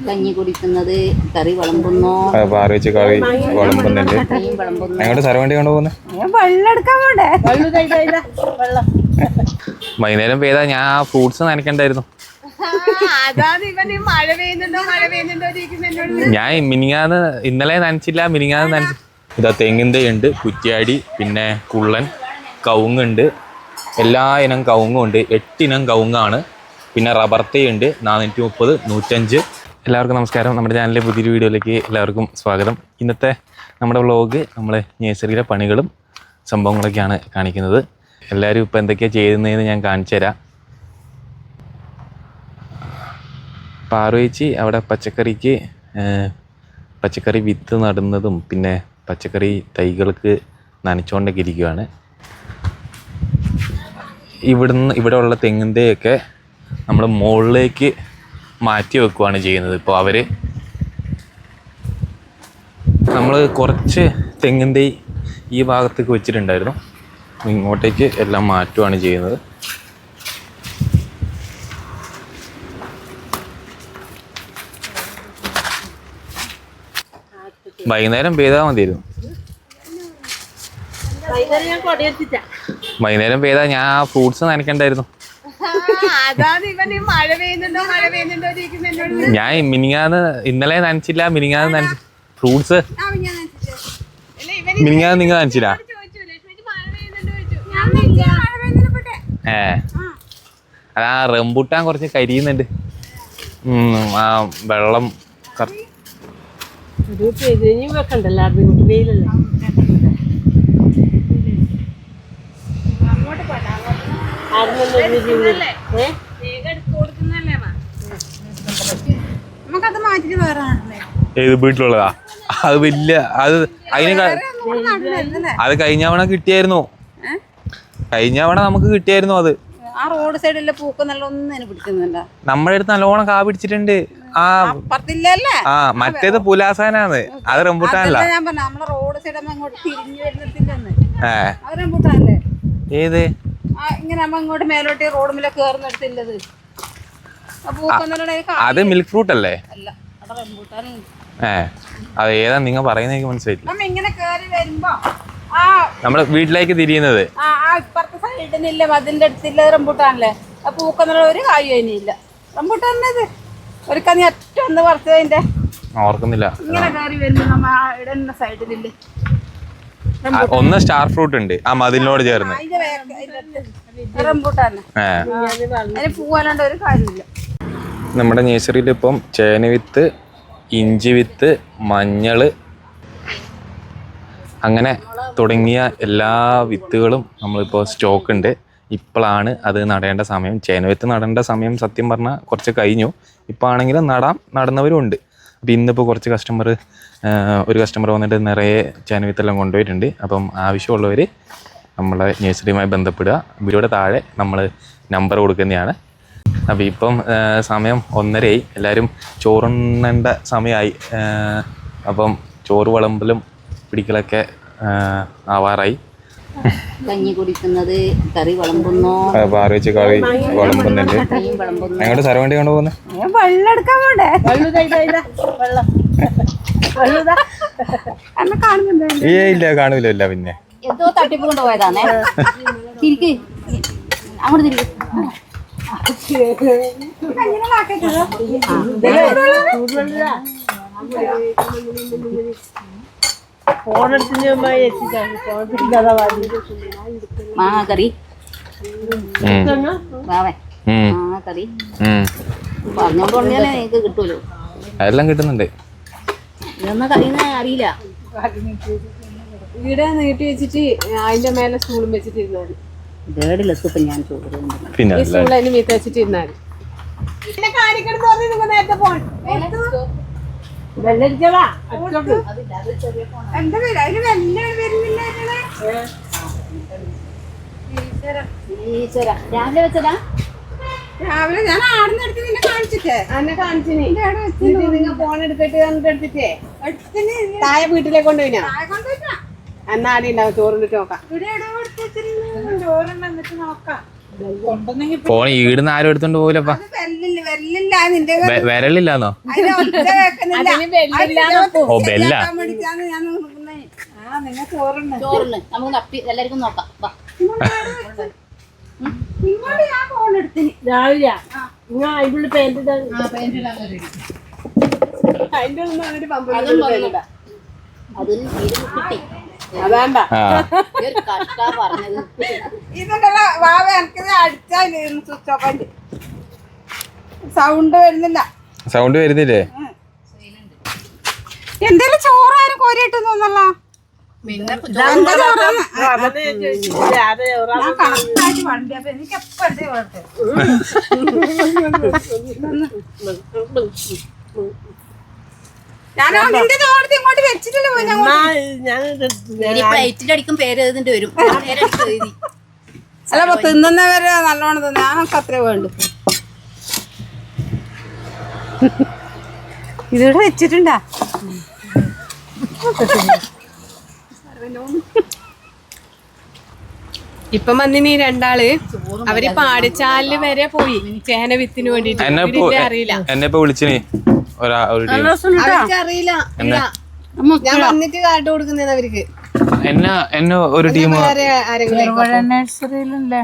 കഞ്ഞി കുടിക്കുന്നത്, കറി വിളമ്പുന്നു. പാർവച്ചി കറി വിളമ്പുന്നുണ്ട്. ഞങ്ങളുടെ സ്ഥലം കൊണ്ട് പോകുന്നത് വൈകുന്നേരം പെയ്താ ഞാൻ ഫ്രൂട്ട്സ് നനയ്ക്കണ്ടായിരുന്നു. ഞാൻ മിനിങ്ങാന്ന് ഇന്നലെ നനച്ചില്ല, മിനിങ്ങാന്ന് നനച്ചു. ഇതാ തെങ്ങിൻ്റെ ഉണ്ട്, കുറ്റ്യാടി, പിന്നെ കുള്ളൻ, കവുങ്ങുണ്ട്, എല്ലാ ഇനം കവുങ്ങും ഉണ്ട്. 8 ഇനം കവുങ്ങാണ്. പിന്നെ റബ്ബർ തൈ ഉണ്ട് 430, 105. എല്ലാവർക്കും നമസ്കാരം. നമ്മുടെ ചാനലിലെ പുതിയൊരു വീഡിയോയിലേക്ക് എല്ലാവർക്കും സ്വാഗതം. ഇന്നത്തെ നമ്മുടെ വ്ളോഗ് നമ്മൾ നഴ്സറിയിലെ പണികളും സംഭവങ്ങളൊക്കെയാണ് കാണിക്കുന്നത്. എല്ലാവരും ഇപ്പോൾ എന്തൊക്കെയാണ് ചെയ്യുന്നതെന്ന് ഞാൻ കാണിച്ചു തരാം. പാർവച്ചി അവിടെ പച്ചക്കറി വിത്ത് നടുന്നതും പിന്നെ പച്ചക്കറി തൈകൾക്ക് നനച്ചുകൊണ്ടൊക്കെ ഇരിക്കുകയാണ്. ഇവിടെ ഉള്ള തെങ്ങിൻ്റെയൊക്കെ നമ്മൾ മുകളിലേക്ക് മാറ്റി വെക്കുകയാണ് ചെയ്യുന്നത്. ഇപ്പോൾ നമ്മൾ കുറച്ച് തെങ്ങിൻ്റെ ഈ ഭാഗത്തേക്ക് വെച്ചിട്ടുണ്ടായിരുന്നു, ഇങ്ങോട്ടേക്ക് എല്ലാം മാറ്റുകയാണ് ചെയ്യുന്നത്. വൈകുന്നേരം പെയ്താൽ മതിയായിരുന്നു. വൈകുന്നേരം പെയ്താ ഞാൻ ഫ്രൂട്ട്സ് നനയ്ക്കണ്ടായിരുന്നു. ഞാൻ ഇന്നലെ നനച്ചില്ല, മിനിങ്ങാന്ന് നനച്ചു. ഫ്രൂട്ട്സ് മിനിങ്ങാന്ന് നിങ്ങൾ നനച്ചില്ല? അതാ റംബൂട്ടാൻ കുറച്ച് കരിയുന്നുണ്ട്. ആ വെള്ളം ഏത് വീട്ടിലുള്ളതാ? അത് വലിയ അത് കഴിഞ്ഞവണ കിട്ടിയായിരുന്നു. കഴിഞ്ഞവണ നമുക്ക് കിട്ടിയായിരുന്നു. അത് ആ റോഡ് സൈഡിലെ പൂക്ക് നല്ലൊന്നും പിടിക്കുന്നുണ്ട്. നമ്മുടെ അടുത്ത് നല്ലോണം കാ പിടിച്ചിട്ടുണ്ട്. മറ്റേത് പുലാസാനാണ്, അത് റംബൂട്ടാനല്ല. ഏത് ഇങ്ങനെ ഇങ്ങോട്ട് മേലോട്ട് റോഡുമില്ല കേറുന്നിടത്തില്ലത്. അത് മിൽക്ക് ഫ്രൂട്ട് അല്ലേ? അത് ഏതാ നിങ്ങൾ പറയുന്നത്? എനിക്ക് മനസ്സിലായില്ല. ഇങ്ങനെ കേറി വരുമ്പോ നമ്മള് വീട്ടിലേക്ക് തിരിയുന്നത് ഇപ്പുറത്തെ സൈഡിനില്ല, അതിന്റെ അടുത്തില്ല റംബൂട്ടാനല്ലേ. ആ പൂക്കെന്നുള്ള ഒരു കായും അതിനില്ല. റംബൂട്ടാനത് ഒരു കന്നി ഒറ്റ ഒന്ന് പറിച്ചതിന്റെ ഓർക്കുന്നില്ല. ഇങ്ങനെ കയറി വരുമ്പോ നമ്മ ഇടുന്ന സൈഡിലില്ലേ ഒന്ന് സ്റ്റാർ ഫ്രൂട്ട് ഉണ്ട് ആ മതിലിനോട് ചേർന്ന്. റംബൂട്ടാന് അതിന് പൂവാലാണ്ട് ഒരു കാര്യമില്ല. നമ്മുടെ നഴ്സറിയിൽ ഇപ്പം ചേന വിത്ത്, ഇഞ്ചി വിത്ത്, മഞ്ഞള്, അങ്ങനെ തുടങ്ങിയ എല്ലാ വിത്തുകളും നമ്മളിപ്പോൾ സ്റ്റോക്ക് ഉണ്ട്. ഇപ്പോഴാണ് അത് നടേണ്ട സമയം. ചേന വിത്ത് നടേണ്ട സമയം സത്യം പറഞ്ഞാൽ കുറച്ച് കഴിഞ്ഞു. ഇപ്പോൾ ആണെങ്കിലും നടന്നവരും ഉണ്ട്. അപ്പോൾ ഇന്നിപ്പോൾ കുറച്ച് ഒരു കസ്റ്റമർ വന്നിട്ട് നിറയെ ചേന വിത്തെല്ലാം കൊണ്ടുപോയിട്ടുണ്ട്. അപ്പം ആവശ്യമുള്ളവർ നമ്മളെ നഴ്സറിയുമായി ബന്ധപ്പെടുക. വീഡിയോയുടെ താഴെ നമ്മൾ നമ്പർ കൊടുക്കുന്നതാണ്. അപ്പോൾ ഇപ്പം സമയം 1:30. എല്ലാവരും ചോറുണ്ണേണ്ട സമയമായി. അപ്പം ചോറ് വിളമ്പലും പിടിക്കലൊക്കെ ആവാറായി. കഞ്ഞി കുടിക്കുന്നത്, കറി വിളമ്പുന്നു. പാർവച്ചി കറി വിളമ്പുന്നുണ്ട്. ഞങ്ങളുടെ സ്ഥലം വേണ്ടി കൊണ്ട് പോകുന്നത് ഇല്ല, കാണൂല. പിന്നെ എന്തോ തട്ടിപ്പ് കൊണ്ട് പോയതാണേ. തിരിക്ക് അങ്ങോട്ട് തിരിക്ക്. മാങ്ങാക്കറി, മാങ്ങാക്കറി പറഞ്ഞോണ്ട് പറഞ്ഞാലേ എനിക്ക് കിട്ടൂലോ. അതെല്ലാം കിട്ടുന്നുണ്ട്. ഇതൊന്നും കറിയുന്ന അറിയില്ല. ഇവിടെ നീട്ടി വെച്ചിട്ട് അതിന്റെ മേലെ സ്പൂണും വെച്ചിട്ടിരുന്നാല് ഗേഡിലെത്തും. ഞാൻ ചോറ് പിന്നെ സ്പൂണിൽ അതിന് മീത്ത വെച്ചിട്ടിരുന്നാല് രാവിലെ വെച്ചതാ. രാവിലെ ഞാൻ ആടുന്നെടുത്ത് നിന്നെ കാണിച്ചിട്ടേ എന്നെ കാണിച്ചിനി. നിങ്ങൾ ഫോൺ എടുത്തിട്ട് എടുത്തിട്ടേ താഴെ വീട്ടിലേക്ക് കൊണ്ടുപോയിനാ. എന്നാ ആടി ഉണ്ടാവും ചോറിട്ട് നോക്കാം. ചോറുണ്ട് എന്നിട്ട് നോക്കാം. ഫോൺ ഈടുന്ന് ആരും എടുത്തോണ്ട് പോകില്ലപ്പാ. വെല്ലില്ല നിന്റെ വിരലില്ലാന്നോ? അതിന് ഒച്ച കേൾക്കുന്നില്ല. ഓ ബെല്ല. നിങ്ങൾ ചോറുണ്ട് ചോറിന് നമുക്ക് തപ്പി എല്ലാവർക്കും നോക്കാം. വാ. ഇങ്ങോട്ട് ഞാൻ ഫോൺ എടുത്തിന് രാവിലെ അതിന്റെ പേന്റ് അതിന്റെ ഒന്നും അങ്ങനെ അതും വന്നു. അതിന് തീരെ കിട്ടി. അതാണ്ട ആ ഒരു കഷ്ട പറഞ്ഞത്. ഇതൊക്കെ വാവ എനിക്കിത് അടിച്ചാൽ സ്വിച്ച് ഓഫ് ആയിട്ട് സൗണ്ട് വരുന്നില്ല. സൗണ്ട് വരുന്നില്ലേ? എന്തേലും ചോറാരും കോരിയിട്ട് തോന്നല്ല. പിന്നെ ഞാൻ കണക്കായിട്ട് വണ്ടി അപ്പൊ എനിക്ക് എപ്പോഴത്തെ കുഴപ്പം ഞാൻ നിന്റെ തോട്ടത്തിൽ ഇങ്ങോട്ട് വെച്ചിട്ടില്ല പോയി പ്ലേറ്റിലടിക്കും പേര് എഴുതിട്ട് വരും. പേരെടുത്ത് എഴുതി. അല്ല അപ്പൊ തിന്നുന്നവര് നല്ലോണം തിന്നു. ഞാനൊക്കെ അത്രേ വേണ്ടു. ഇതിവിടെ വെച്ചിട്ടുണ്ടാ? ഇപ്പൊ വന്നിനി രണ്ടാള് അവര് പാടിച്ചാലില് വരെ പോയി ചേന വിത്തിന് വേണ്ടിട്ട്. അറിയില്ല എന്നെ ഇപ്പൊ വിളിച്ചിനി ഒരു ടീം. അവർക്ക് അറിയില്ല. ഞാൻ വന്നിട്ട് കാർഡ് കൊടുക്കുന്നേന്ന് അവർക്ക്. എന്നെ ഒരു ടീം വേറെ ആരെങ്കിലും നഴ്സറിയിലല്ലേ?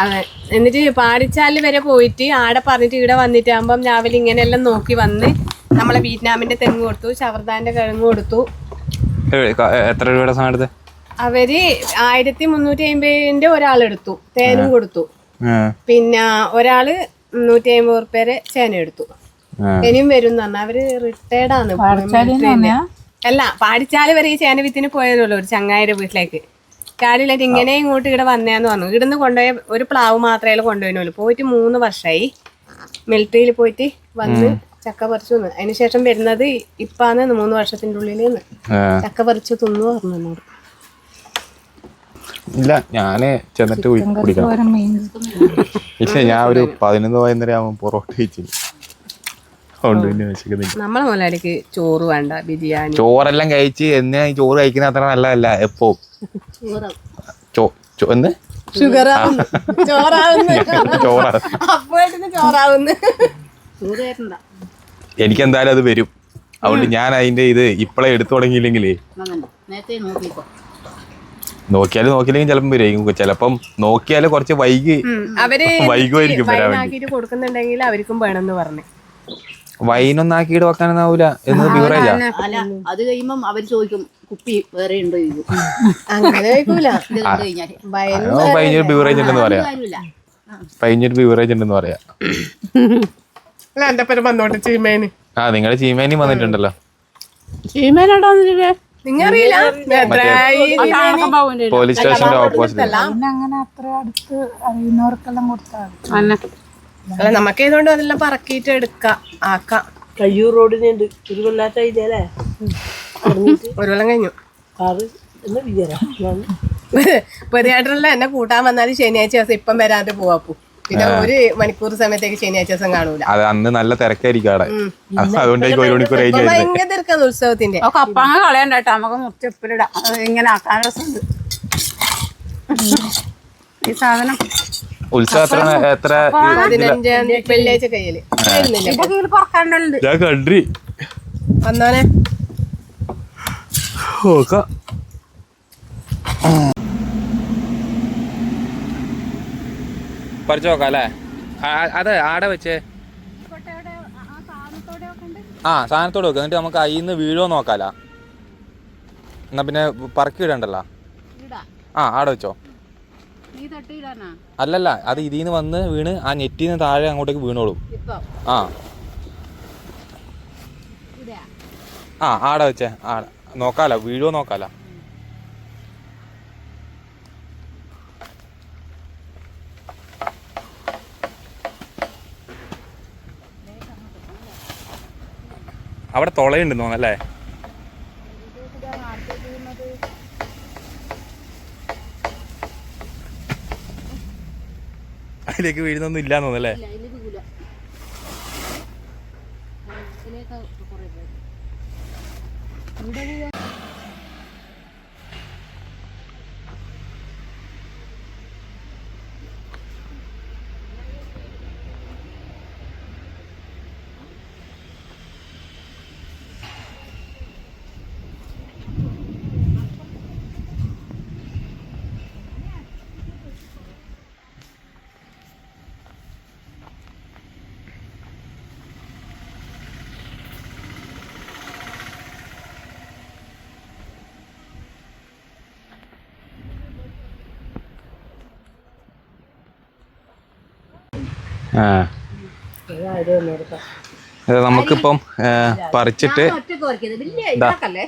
അതെ. എന്നിട്ട് പാടിച്ചാലില് വരെ പോയിട്ട് ആടെ പറഞ്ഞിട്ട് ഇവിടെ വന്നിട്ട് ആകുമ്പം രാവിലെ ഇങ്ങനെയെല്ലാം നോക്കി വന്ന് നമ്മളെ വിയറ്റ്നാമിന്റെ തെങ്ങ് കൊടുത്തു, ശവർദാന്റെ കിഴങ്ങ് കൊടുത്തു. എത്ര രൂപയുടെ സാധനം എടുത്ത്? അവര് 1350 ഒരാളെടുത്തു, തേനും കൊടുത്തു. പിന്നെ ഒരാള് 150 ഉറുപ്പ്യരെ ചേന എടുത്തു. ഇനിയും വരും എന്ന് പറഞ്ഞാൽ അവര് റിട്ടയർഡ് ആണ്. അല്ല, പാടിച്ചാല് വരെ ഈ ചേന വിത്തിന് പോയതല്ലോ ഒരു ചങ്ങായിയുടെ വീട്ടിലേക്ക്. കാടിലായിട്ട് ഇങ്ങനെ ഇങ്ങോട്ട് ഇവിടെ വന്നേന്ന് പറഞ്ഞു. ഇവിടുന്ന് കൊണ്ടുപോയ ഒരു പ്ലാവ് മാത്രമേ കൊണ്ടുപോയിനുള്ളൂ. പോയിട്ട് 3 വർഷമായി. മിലിറ്ററിയിൽ പോയിട്ട് വന്ന് ചക്ക പറിച്ചു തിന്ന്. അതിനുശേഷം വരുന്നത് ഇപ്പാന്ന് 3 വർഷത്തിന്റെ ഉള്ളിൽ ചക്ക പറിച്ചു തിന്നു പറഞ്ഞു എന്നോട്. ഇല്ല, ഞാന് ചെന്നിട്ട് കുടിക്കണം. ഇല്ല, ഞാൻ ഒരു 11 വൈകുന്നേരം ആവുമ്പോ പൊറോട്ട കഴിച്ചു. നമ്മളെ മുതലാളിക്ക് ചോറ് വേണ്ട, ബിരിയാണി. ചോറെല്ലാം കഴിച്ച് എന്നാ ഈ ചോറ് കഴിക്കുന്ന അത്ര നല്ലതല്ല. എപ്പോ ഷുഗർ ചോറാവുന്നു, ചോറാവുന്നു. എനിക്കെന്തായാലും അത് വരും. അതുകൊണ്ട് ഞാൻ അതിന്റെ ഇത് ഇപ്പളെ എടുത്തു തുടങ്ങിയില്ലെങ്കിലേ നേരത്തെ നോക്കിക്കോ. നോക്കിയാലും നോക്കിയില്ലെങ്കിൽ ചിലപ്പം വരും. ചിലപ്പം നോക്കിയാലും കുറച്ച് വൈകുമായിരിക്കും വരാൻ വേണ്ടി. കൊടുക്കുന്നുണ്ടെങ്കിൽ അവർക്കും വേണമെന്ന് പറഞ്ഞു. വൈനൊന്നാക്കിയിട്ട് വെക്കാനൊന്നാവൂല എന്ന് ബിവറേജാ. അല്ല, അത് കഴിയുമ്പം അവര് ചോദിക്കും കുപ്പി വേറെ ഉണ്ടോ ചോദിക്കും. അങ്ങനെ ചോദിക്കൂല. പതിഞ്ഞൊരു ബിവറേജ് ഉണ്ടെന്ന് പറയാം. പതിഞ്ഞൊരു ബിവറേജ് ഉണ്ടെന്ന് പറയാം. എന്റെ പേര് വന്നോട്ടെ ചീമേന്. ആ, നിങ്ങളുടെ ചീമേനി വന്നിട്ടുണ്ടല്ലോ. നിങ്ങറിയില്ല, പോലീസ് സ്റ്റേഷന്റെ ഓപ്പോസിറ്റ്. അങ്ങനെ അത്ര അടുത്ത് അറിയുന്നവർക്കെല്ലാം കൊടുത്താൽ അല്ല, നമുക്ക് ഏതുകൊണ്ട് അതെല്ലാം പറക്കിയിട്ട് എടുക്കാം, ആക്കാം. കയ്യൂർ റോഡിനുണ്ട് ഒരു കൊല്ലാത്തല്ലേ? ഒരു കൊല്ലം കഴിഞ്ഞു. പെരിയാട്ടല്ല എന്നെ കൂട്ടാൻ വന്നാലും ശനിയാഴ്ച ദിവസം ഇപ്പം വരാതെ പോവാപ്പൂ. പിന്നെ 1 മണിക്കൂർ സമയത്തേക്ക് ശനിയാഴ്ച ദിവസം കാണൂല. അത് അന്ന് നല്ല തിരക്കായിരിക്കും അവിടെ. അതുകൊണ്ടായിരിക്കും 1 മണിക്കൂർ ഭയങ്കര തിരക്കാണ് ഉത്സവത്തിന്റെ. കപ്പാങ്ങ കളയണ്ടോ, നമുക്ക് മുറിച്ചെപ്പിലിടാം. ഇങ്ങനെ ആക്കാൻ രസമുണ്ട് ഈ സാധനം. ഉത്സവം എത്ര 15 വെള്ളിയാഴ്ച കയ്യില് പറക്കാണ്ടുണ്ട്. ഞാൻ കണ്ടി വന്നോനെ. പറിച്ചു നോക്കാം അല്ലേ? അത് ആടെ വെച്ചേ. ആ, സാധനത്തോടെ വെക്കാം. എന്നിട്ട് നമുക്ക് അതിന്ന് വീഴോ നോക്കാല. എന്നാ പിന്നെ പറക്കി ഇടണ്ടല്ലോ. ആ, ആടെ വെച്ചോ. അല്ലല്ല, അത് ഇതിന്ന് വന്ന് വീണ് ആ നെറ്റിന്ന് താഴെ അങ്ങോട്ടേക്ക് വീണോളും. ആ ആ, ആടെ വെച്ചേ. നോക്കാലോ, വീഴോ നോക്കാലോ. അവിടെ തുളയുണ്ടെന്ന് തോന്നല്ലേ? അതിലേക്ക് വീഴുന്നൊന്നും ഇല്ലാന്ന് തോന്നല്ലേ? ആ ഇത് നമുക്കിപ്പം പറിച്ചിട്ട് ഒറ്റക്ക് പറിക്കരുത്. വലിയ ഇതാക്കല്ലേ.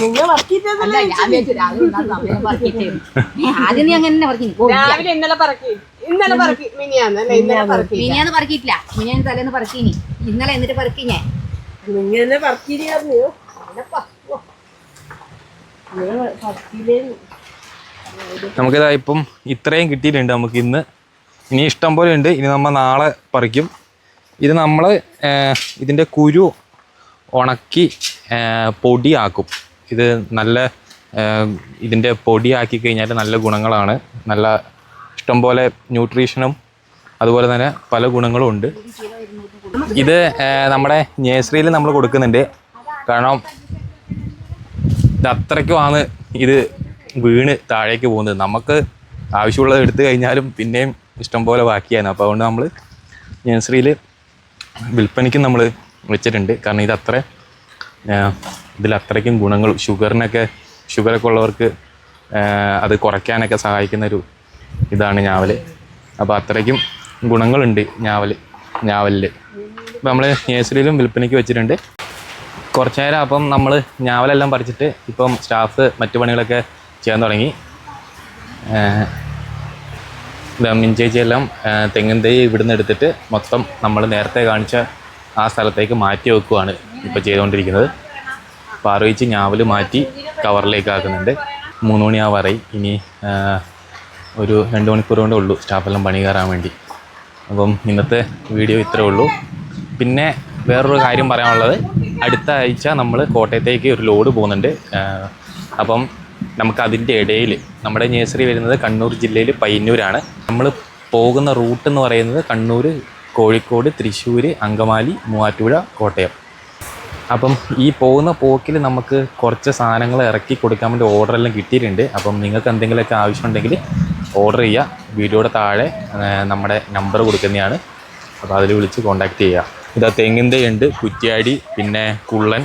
നിങ്ങൾ വർക്കിട്ടത് അല്ല, ഞാൻ വിചാരിച്ചു രാവിലെ ഉണ്ടാകും സമയം പറിക്കിട്ടേന്ന്. ആദ്യം നീ അങ്ങനെ പറിക്കുന്നു. രാവിലെ ഇന്നലെ പറക്കി മിനിയാന്ന് അല്ലേ ഇന്നലെ പറക്കി മിനിയാന്ന് പറക്കിയിട്ടില്ല. മിനിയാന്ന് തലേന്ന് പറക്കീനി. ഇന്നലെ എന്നിട്ട് പറക്കി ഞാൻ. നിങ്ങൾ വർക്കില്ലായിരുന്നു നമുക്കിതാ ഇപ്പം ഇത്രയും കിട്ടിയിട്ടുണ്ട് നമുക്ക് ഇന്ന്. ഇനി ഇഷ്ടം പോലെ ഉണ്ട്. ഇനി നമ്മൾ നാളെ പറിക്കും. ഇത് നമ്മൾ ഇതിൻ്റെ കുരു ഉണക്കി പൊടിയാക്കും. ഇത് നല്ല ഇതിൻ്റെ പൊടിയാക്കി കഴിഞ്ഞാൽ നല്ല ഗുണങ്ങളാണ്. നല്ല ഇഷ്ടം പോലെ ന്യൂട്രീഷനും അതുപോലെ തന്നെ പല ഗുണങ്ങളും ഉണ്ട്. ഇത് നമ്മുടെ നേഴ്സറിയിൽ നമ്മൾ കൊടുക്കുന്നുണ്ട്. കാരണം ഇത് അത്രയ്ക്കുമാണ് ഇത് വീണ് താഴേക്ക് പോകുന്നത്. നമുക്ക് ആവശ്യമുള്ളത് എടുത്തു കഴിഞ്ഞാലും പിന്നെയും ഇഷ്ടം പോലെ ബാക്കിയാണ്. അപ്പോൾ അതുകൊണ്ട് നമ്മൾ നേഴ്സറിയിൽ വിൽപ്പനയ്ക്കും നമ്മൾ വെച്ചിട്ടുണ്ട്. കാരണം ഇതത്ര ഇതിലത്രയ്ക്കും ഗുണങ്ങളും ഷുഗറൊക്കെ ഉള്ളവർക്ക് അത് കുറയ്ക്കാനൊക്കെ സഹായിക്കുന്നൊരു ഇതാണ് ഞാവൽ. അപ്പോൾ അത്രയ്ക്കും ഗുണങ്ങളുണ്ട് ഞാവലിൽ. അപ്പോൾ നമ്മൾ നേഴ്സറിയിലും വിൽപ്പനയ്ക്ക് വെച്ചിട്ടുണ്ട്. കുറച്ച് നേരം അപ്പം നമ്മൾ ഞാവലെല്ലാം പറിച്ചിട്ട് ഇപ്പം സ്റ്റാഫ് മറ്റു പണികളൊക്കെ ചെയ്യാൻ തുടങ്ങി. മിഞ്ചേച്ചിയെല്ലാം തെങ്ങിൻ തൈ ഇവിടുന്ന് എടുത്തിട്ട് മൊത്തം നമ്മൾ നേരത്തെ കാണിച്ച ആ സ്ഥലത്തേക്ക് മാറ്റി വെക്കുകയാണ് ഇപ്പോൾ ചെയ്തുകൊണ്ടിരിക്കുന്നത്. പാറവെച്ച് ഞാവൽ മാറ്റി കവറിലേക്ക് ആക്കുന്നുണ്ട്. 3 മണിയാവാറായി. ഇനി ഒരു 2 മണിക്കൂർ കൊണ്ടേ ഉള്ളൂ സ്റ്റാഫെല്ലാം പണി കയറാൻ വേണ്ടി. അപ്പം ഇന്നത്തെ വീഡിയോ ഇത്രേ ഉള്ളൂ. പിന്നെ വേറൊരു കാര്യം പറയാനുള്ളത്, അടുത്ത ആഴ്ച നമ്മൾ കോട്ടയത്തേക്ക് ഒരു ലോഡ് പോകുന്നുണ്ട്. അപ്പം നമുക്കതിൻ്റെ ഇടയിൽ നമ്മുടെ നേഴ്സറി വരുന്നത് കണ്ണൂർ ജില്ലയിൽ പയ്യന്നൂരാണ്. നമ്മൾ പോകുന്ന റൂട്ട് എന്ന് പറയുന്നത് കണ്ണൂർ, കോഴിക്കോട്, തൃശ്ശൂർ, അങ്കമാലി, മൂവാറ്റുപുഴ, കോട്ടയം. അപ്പം ഈ പോകുന്ന പോക്കിൽ നമുക്ക് കുറച്ച് സാധനങ്ങൾ ഇറക്കി കൊടുക്കാൻ വേണ്ടി ഓർഡറെല്ലാം കിട്ടിയിട്ടുണ്ട്. അപ്പം നിങ്ങൾക്ക് എന്തെങ്കിലുമൊക്കെ ആവശ്യമുണ്ടെങ്കിൽ ഓർഡർ ചെയ്യുക. വീഡിയോയുടെ താഴെ നമ്മുടെ നമ്പർ കൊടുക്കുന്നതാണ്. അപ്പോൾ അതിൽ വിളിച്ച് കോൺടാക്റ്റ് ചെയ്യുക. ഇതാ തെങ്ങിൻ തൈ ഉണ്ട്, കുറ്റ്യാടി, പിന്നെ കുള്ളൻ,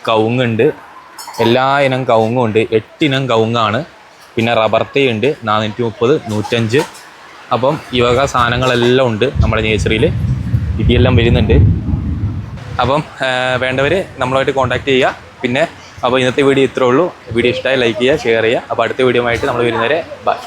കവുങ്ങുണ്ട്, എല്ലാ ഇനം കവുങ്ങും ഉണ്ട്. 8 ഇനം കവുങ്ങാണ്. പിന്നെ റബ്ബർ തൈ ഉണ്ട് 430, 105. അപ്പം ഈ വക സാധനങ്ങളെല്ലാം ഉണ്ട് നമ്മുടെ നേഴ്സറിയിൽ. ഇടിയെല്ലാം വരുന്നുണ്ട്. അപ്പം വേണ്ടവർ നമ്മളുമായിട്ട് കോൺടാക്റ്റ് ചെയ്യുക. പിന്നെ അപ്പോൾ ഇന്നത്തെ വീഡിയോ ഇത്രേ ഉള്ളൂ. വീഡിയോ ഇഷ്ടമായി ലൈക്ക് ചെയ്യുക, ഷെയർ ചെയ്യുക. അപ്പോൾ അടുത്ത വീഡിയോ ആയിട്ട് നമ്മൾ വരുന്നവരെ ബൈ.